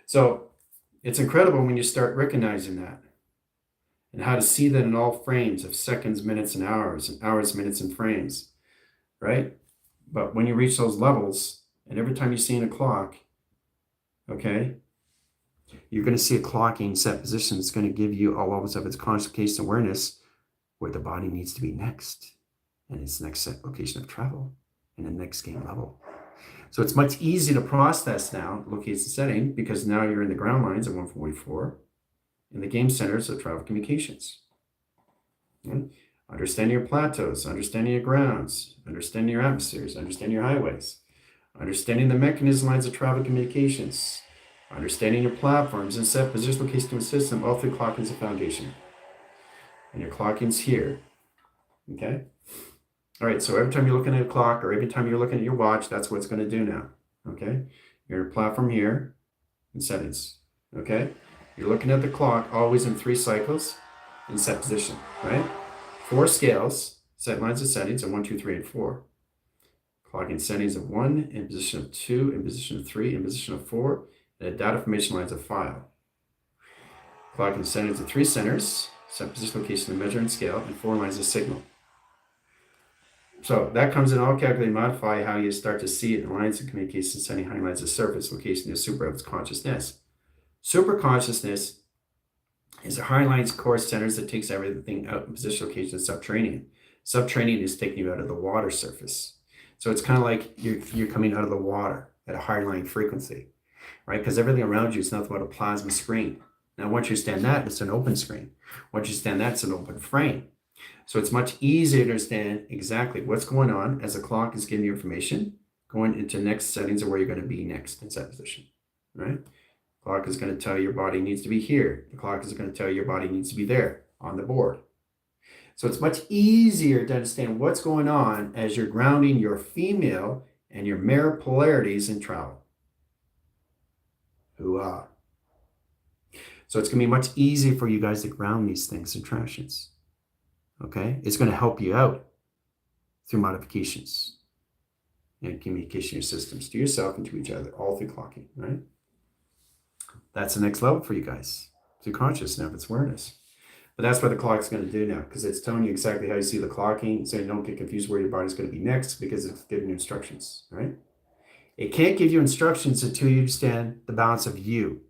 So it's incredible when you start recognizing that and how to see that in all frames of seconds, minutes, and hours, minutes, and frames, right? But when you reach those levels, and every time you see in a clock, okay, you're going to see a clocking set position. It's going to give you all levels of its conscious case awareness where the body needs to be next, and its next set location of travel, and the next game level. So it's much easier to process now, location setting, because now you're in the ground lines of 144, in the game centers of travel communications. Okay? Understanding your plateaus, understanding your grounds, understanding your atmospheres, understanding your highways, understanding the mechanism lines of travel communications, understanding your platforms and set position location to a system, all through clockings of foundation. And your clockings here. Okay? All right, so every time you're looking at a clock or every time you're looking at your watch, that's what it's going to do now. Okay? Your platform here in settings. Okay? You're looking at the clock always in 3 cycles in set position, right? 4 scales, set lines of settings of 1, 2, 3, and 4. Clocking settings of 1, in position of 2, in position of 3, in position of 4, and a data formation lines of 5. Clocking settings of 3 centers, set position, location, and measure and scale, and 4 lines of signal. So that comes in all calculate and modify how you start to see it in lines of communication, setting highlights of surface, location is super of its consciousness. Super consciousness is a highlights course centers that takes everything out in position, location, and subterranean. Subterranean is taking you out of the water surface. So it's kind of like you're coming out of the water at a higher line frequency, right? Because everything around you is nothing but a plasma screen. Now, once you stand that, it's an open screen. Once you stand that, it's an open frame. So it's much easier to understand exactly what's going on as the clock is giving you information, going into next settings of where you're going to be next in set position, right? Clock is going to tell you your body needs to be here. The clock is going to tell you your body needs to be there on the board. So it's much easier to understand what's going on as you're grounding your female and your male polarities in travel. Hoo-ah. So it's going to be much easier for you guys to ground these things in tractions. Okay? It's going to help you out through modifications and communication systems to yourself and to each other, all through clocking, right? That's the next level for you guys, through consciousness, it's awareness. But that's what the clock's going to do now, because it's telling you exactly how you see the clocking, so you don't get confused where your body's going to be next, because it's giving you instructions, right? It can't give you instructions until you understand the balance of you,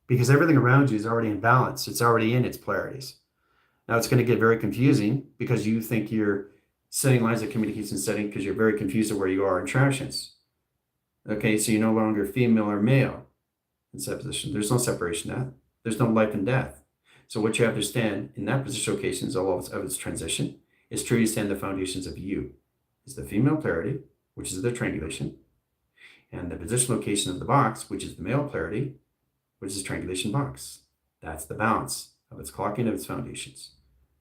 because everything around you is already in balance. It's already in its polarities. Now it's going to get very confusing because you think you're setting lines of communication setting because you're very confused of where you are in tractions. Okay, so you're no longer female or male in that position. There's no separation of that. There's no life and death. So what you have to understand in that position location is all of its transition. It's true you stand the foundations of you. It's the female polarity, which is the triangulation, and the position location of the box, which is the male polarity, which is triangulation box. That's the balance of its clocking of its foundations.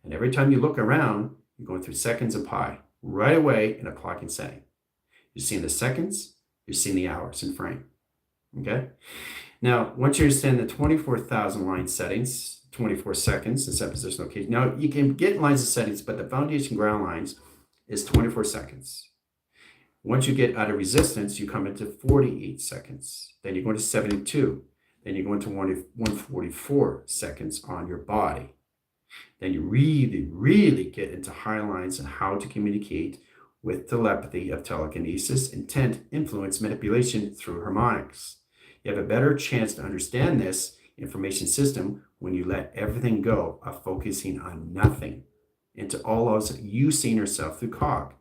And every time you look around, you're going through seconds and pi right away in a clocking setting. You're seeing the seconds, you're seeing the hours in frame. Okay? Now, once you understand the 24,000 line settings, 24 seconds in set position location. Now, you can get lines of settings, but the foundation ground lines is 24 seconds. Once you get out of resistance, you come into 48 seconds. Then you go into 72. Then you go into 144 seconds on your body. Then you really, really get into high lines and how to communicate with telepathy of telekinesis, intent, influence, manipulation through harmonics. You have a better chance to understand this information system when you let everything go of focusing on nothing into all of you seeing yourself through cog.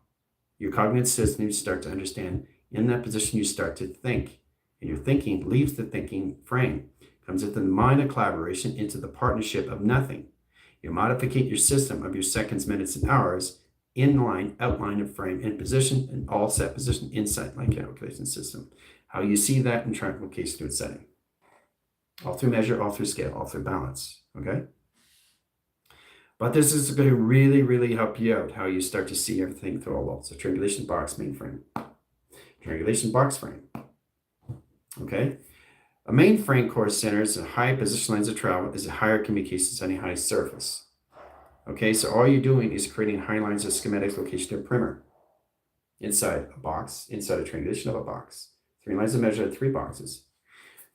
Your cognitive system, you start to understand. In that position, you start to think. And your thinking leaves the thinking frame, comes into the mind of collaboration, into the partnership of nothing. You modify your system of your seconds, minutes, and hours in line, outline of frame, in position, and all set position inside line calculation system. How you see that in triangulation through its setting. All through measure, all through scale, all through balance. Okay? But this is going to really, really help you out how you start to see everything through all levels. So triangulation box main frame. Triangulation box frame. Okay? A main frame core centers and high position lines of travel is a higher communication setting, high surface. Okay, so all you're doing is creating high lines of schematic location of primer inside a box, inside a triangulation of a box. 3 lines of measure, 3 boxes.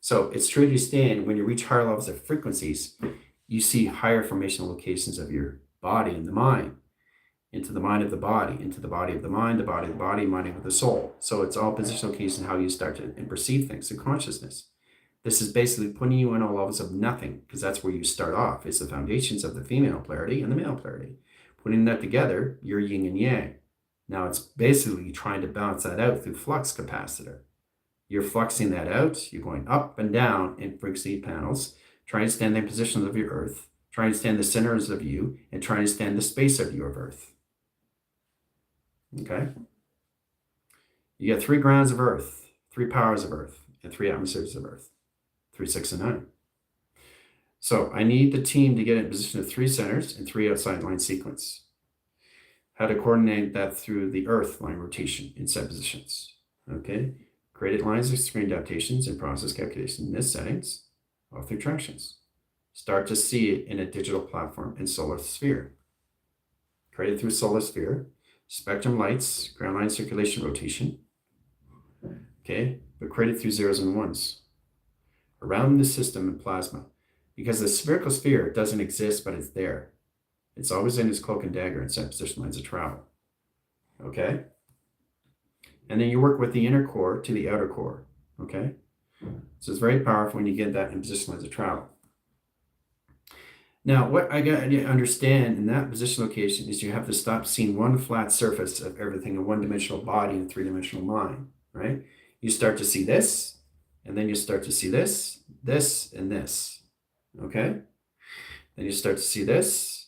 So it's true to stand when you reach higher levels of frequencies, you see higher formational locations of your body and the mind, into the mind of the body, into the body of the mind, the body of the body, mind of the soul. So it's all positional locations how you start to and perceive things in consciousness. This is basically putting you in all levels of nothing, because that's where you start off. It's the foundations of the female polarity and the male polarity. Putting that together, you're yin and yang. Now it's basically trying to balance that out through flux capacitor. You're fluxing that out. You're going up and down in frequency panels, trying to stand the positions of your earth, trying to stand the centers of you, and trying to stand the space of you of earth. Okay? You get 3 grounds of earth, 3 powers of earth, and 3 atmospheres of earth. 3, 6, and 9. So I need the team to get in a position of 3 centers and 3 outside line sequence. How to coordinate that through the earth line rotation in set positions. Okay? Created lines of screen adaptations and process calculation in this settings, all through tractions. Start to see it in a digital platform in solar sphere. Created through solar sphere, spectrum lights, ground line circulation rotation. Okay? But created through zeros and ones. Around the system in plasma, because the spherical sphere doesn't exist, but it's there. It's always in its cloak and dagger and set position lines of travel. Okay? And then you work with the inner core to the outer core. Okay? So it's very powerful when you get that in position lines of travel. Now, what I got to understand in that position location is you have to stop seeing one flat surface of everything, a one-dimensional body and a 3-dimensional mind, right? You start to see this, and then you start to see this, this, and this, okay? Then you start to see this,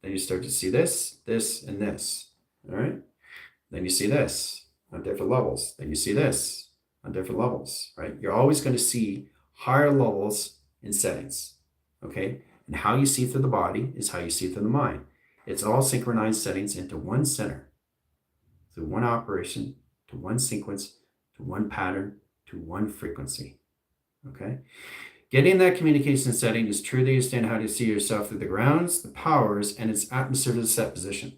then you start to see this, this, and this, all right? Then you see this on different levels. Then you see this on different levels, right? You're always going to see higher levels in settings, okay? And how you see through the body is how you see through the mind. It's all synchronized settings into one center, through one operation, to one sequence, to one pattern, to one frequency. Okay. Getting that communication setting is truly understand how to see yourself through the grounds, the powers, and its atmosphere to the set position.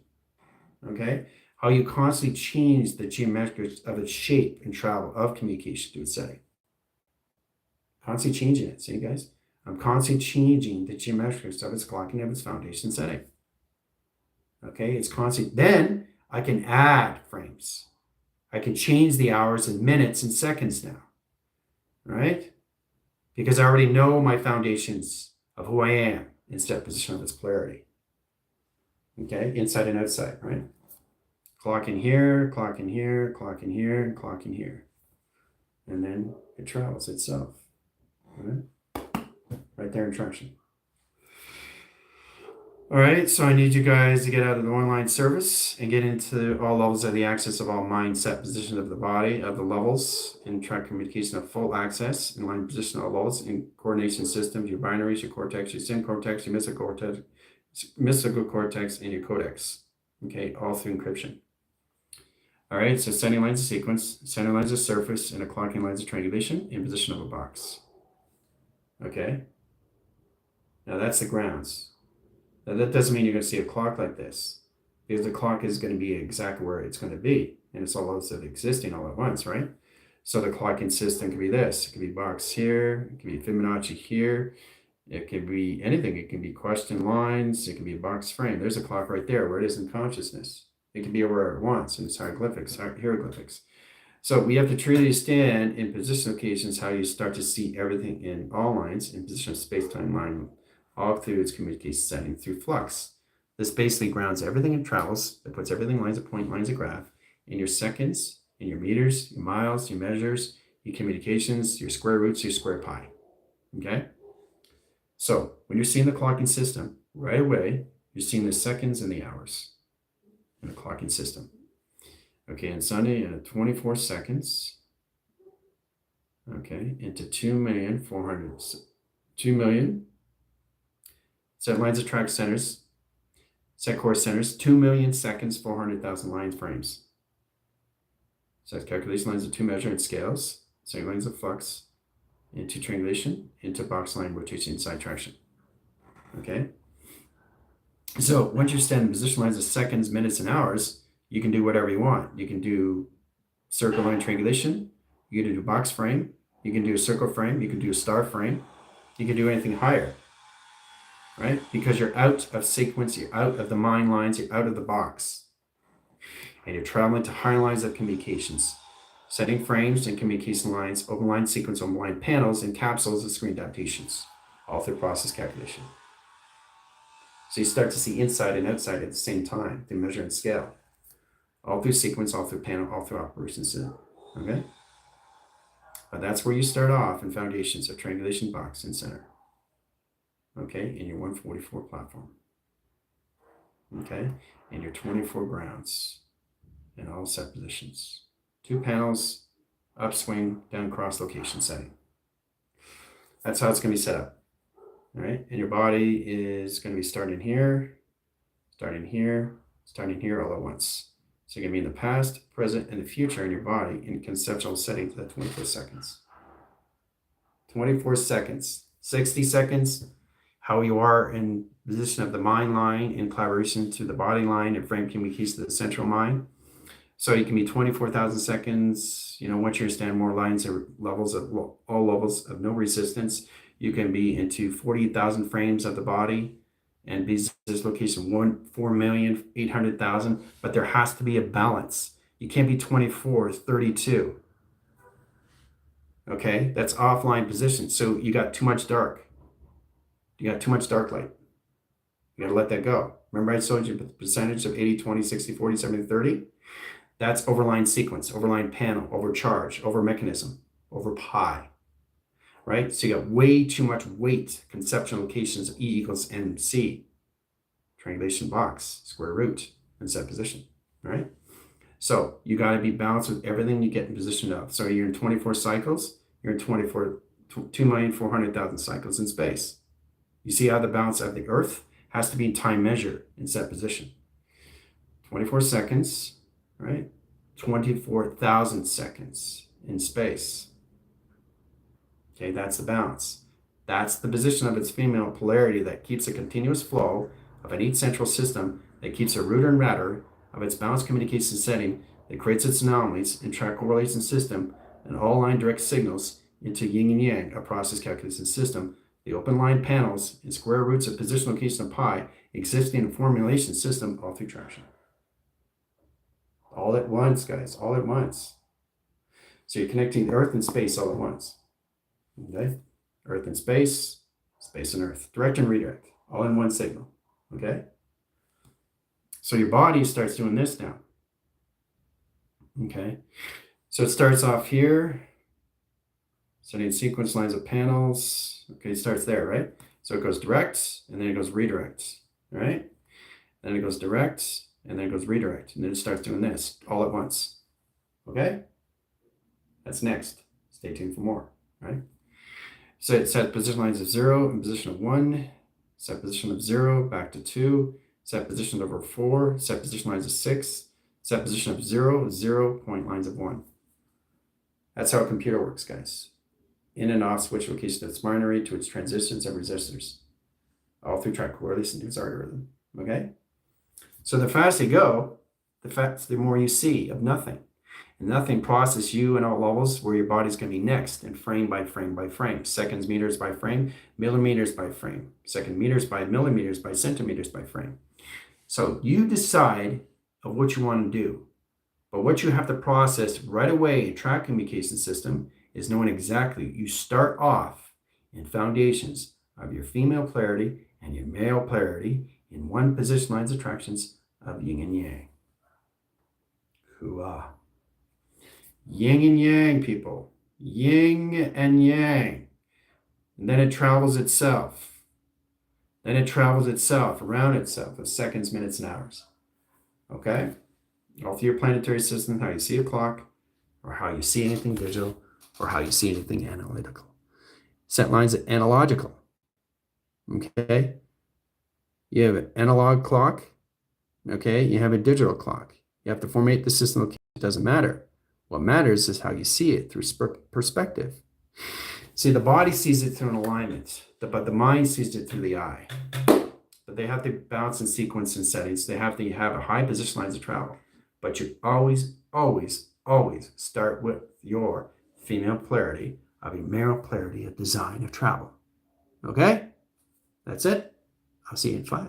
Okay. How you constantly change the geometrics of its shape and travel of communication to its setting. Constantly changing it. See, guys? I'm constantly changing the geometrics of its clocking of its foundation setting. Okay, it's constant. Then I can add frames. I can change the hours and minutes and seconds now, right? Because I already know my foundations of who I am in step position of its polarity. Okay, inside and outside, right? Clock in here, clock in here, clock in here, and clock in here. And then it travels itself, right? Right there in traction. All right, so I need you guys to get out of the online service and get into all levels of the access of all mindset position of the body, of the levels, in track communication of full access, in line position of all levels, in coordination systems, your binaries, your cortex, your sim cortex, your mystical cortex, and your codex. Okay, all through encryption. All right, so sending lines of sequence, center lines of surface, and a clocking lines of triangulation in position of a box. Okay, now that's the grounds. Now, that doesn't mean you're going to see a clock like this, because the clock is going to be exactly where it's going to be, and it's all also existing all at once, right? So the clocking system could be this. It could be box here. It could be Fibonacci here. It could be anything. It can be question lines. It can be a box frame. There's a clock right there where it is in consciousness. It can be where it wants, and it's hieroglyphics, hieroglyphics. So we have to truly understand in position locations how you start to see everything in all lines in position of space-time line, all through its communication setting through flux. This basically grounds everything in travels. It puts everything lines of point, lines of graph, in your seconds, in your meters, your miles, your measures, your communications, your square roots, your square pi. Okay? So when you're seeing the clocking system, right away, you're seeing the seconds and the hours in the clocking system. Okay, and Sunday at 24 seconds. Okay, into 2,400,000. 2 million. Set lines of track centers. Set course centers. 2 million seconds, 400,000 lines frames. Set calculation lines of 2 measurement scales. Set lines of flux. Into triangulation. Into box line rotation inside traction. Okay. So once you stand in position lines of seconds, minutes, and hours, you can do whatever you want. You can do circle line triangulation. You can do box frame. You can do a circle frame. You can do a star frame. You can do anything higher, right? Because you're out of sequence. You're out of the mind lines. You're out of the box. And you're traveling to higher lines of communications, setting frames and communication lines, open line sequence, open line panels, and capsules and screen adaptations, all through process calculation. So you start to see inside and outside at the same time through measure and scale. All through sequence, all through panel, all through operations. Okay? But that's where you start off in foundations of triangulation, box, and center. Okay? In your 144 platform. Okay? And your 24 grounds in all set positions. 2 panels, upswing, down cross location setting. That's how it's going to be set up. All right? And your body is going to be starting here, starting here, starting here all at once. So you're going to be in the past, present, and the future in your body in conceptual setting for that 24 seconds. 24 seconds. 60 seconds, how you are in position of the mind line in collaboration to the body line and frame communication to the central mind. So you can be 24,000 seconds, once you understand more lines or levels of all levels of no resistance, you can be into 40,000 frames of the body. And this location 4,800,000, but there has to be a balance. You can't be 24, 32. Okay, that's offline position. So you got too much dark. You got too much dark light. You got to let that go. Remember I told you the percentage of 80, 20, 60, 40, 70, 30? That's overline sequence, overline panel, overcharge, over mechanism, over pi. Right? So you got way too much weight, conceptual locations of E equals MC. Triangulation box, square root, and set position, right? So you got to be balanced with everything you get in position of. So you're in 24 cycles, you're in 2,400,000 cycles in space. You see how the balance of the Earth has to be in time measure in set position. 24 seconds, right? 24,000 seconds in space. Okay, that's the balance. That's the position of its female polarity that keeps a continuous flow of a neat central system that keeps a rooter and ratter of its balanced communication setting that creates its anomalies and track correlation system and all line direct signals into yin and yang, a process calculation system. The open line panels and square roots of position location of pi existing in a formulation system all through traction. All at once, guys, all at once. So you're connecting the Earth and space all at once. Okay? Earth and space, space and Earth. Direct and redirect, all in one signal. Okay? So your body starts doing this now. Okay? So it starts off here, setting sequence lines of panels. Okay, it starts there, right? So it goes direct, and then it goes redirect, right? Then it goes direct, and then it goes redirect. And then it starts doing this all at once. Okay? That's next. Stay tuned for more, right? So it set position lines of 0 and position of 1, set position of 0 back to 2, set position over 4, set position lines of 6, set position of 0, 0, point lines of 1. That's how a computer works, guys. In and off switch location of its binary to its transitions and resistors. All through track correlation to its algorithm. Okay? So the faster you go, the more you see of nothing. And nothing processes you in all levels where your body's going to be next in frame by frame by frame. Seconds, meters by frame, millimeters by frame. Second, meters by millimeters by centimeters by frame. So you decide of what you want to do. But what you have to process right away in track communication system is knowing exactly. You start off in foundations of your female polarity and your male polarity in one position lines attractions of yin and yang. Hooah. Yin and yang, people. Yin and yang. And then it travels itself. Then it travels itself, around itself, with seconds, minutes, and hours. Okay? All through your planetary system, how you see a clock, or how you see anything digital, or how you see anything analytical. Set lines are analogical. Okay? You have an analog clock. Okay? You have a digital clock. You have to formate the system. It doesn't matter. What matters is how you see it through perspective. See, the body sees it through an alignment, but the mind sees it through the eye. But they have to balance and sequence and settings. They have to have a high position lines of travel. But you always, always, always start with your female polarity of your male polarity of design of travel. Okay? That's it. I'll see you in 5.